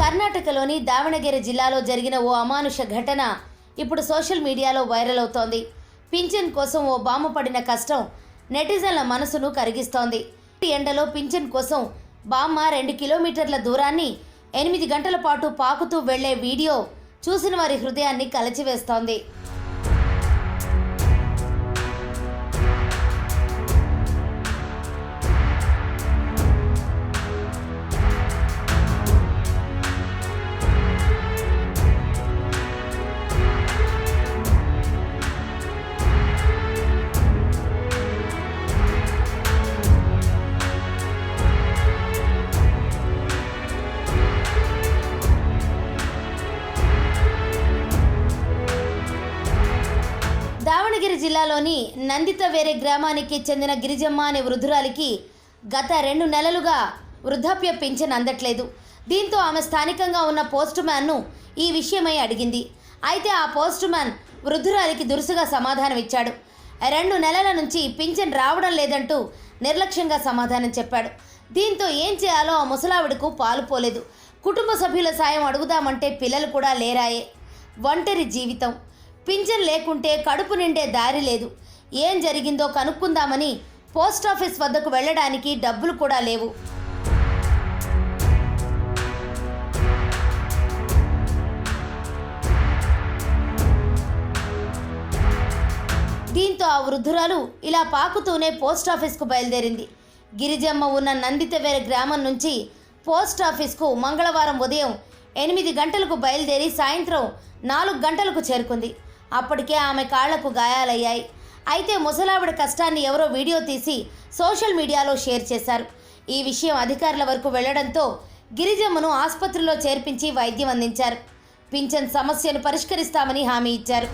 కర్ణాటకలోని దావణగిరి జిల్లాలో జరిగిన ఓ అమానుష ఘటన ఇప్పుడు సోషల్ మీడియాలో వైరల్ అవుతోంది. పింఛన్ కోసం ఓ బామ్మ పడిన కష్టం నెటిజన్ల మనసును కరిగిస్తోంది. ఎండలో పింఛన్ కోసం బామ్మ 2 కిలోమీటర్ల దూరాన్ని 8 గంటల పాటు పాకుతూ వెళ్లే వీడియో చూసిన వారి హృదయాన్ని కలచివేస్తోంది. దావణగిరి జిల్లాలోని నందితవేరే గ్రామానికి చెందిన గిరిజమ్మ అనే వృద్ధురాలికి గత 2 నెలలుగా వృద్ధాప్య పింఛన్ అందట్లేదు. దీంతో ఆమె స్థానికంగా ఉన్న పోస్ట్ మ్యాన్ను ఈ విషయమై అడిగింది. అయితే ఆ పోస్ట్ మ్యాన్ వృద్ధురాలికి దురుసుగా సమాధానం ఇచ్చాడు. 2 నెలల నుంచి పింఛన్ రావడం లేదంటూ నిర్లక్ష్యంగా సమాధానం చెప్పాడు. దీంతో ఏం చేయాలో ఆ ముసలావిడకు పాలుపోలేదు. కుటుంబ సభ్యుల సాయం అడుగుదామంటే పిల్లలు కూడా లేరాయే. ఒంటరి జీవితం. పింఛన్ లేకుంటే కడుపు నిండే దారి లేదు. ఏం జరిగిందో కనుక్కుందామని పోస్టాఫీస్ వద్దకు వెళ్ళడానికి డబ్బులు కూడా లేవు. దీంతో ఆ వృద్ధురాలు ఇలా పాకుతూనే పోస్టాఫీస్కు బయలుదేరింది. గిరిజమ్మ ఉన్న నందితవేర గ్రామం నుంచి పోస్టాఫీస్కు మంగళవారం ఉదయం 8 గంటలకు బయలుదేరి సాయంత్రం 4 గంటలకు చేరుకుంది. అప్పటికే ఆమె కాళ్లకు గాయాలయ్యాయి. అయితే ముసలావిడ కష్టాన్ని ఎవరో వీడియో తీసి సోషల్ మీడియాలో షేర్ చేశారు. ఈ విషయం అధికారుల వరకు వెళ్లడంతో గిరిజమ్మను ఆసుపత్రిలో చేర్పించి వైద్యం అందించారు. పింఛన్ సమస్యను పరిష్కరిస్తామని హామీ ఇచ్చారు.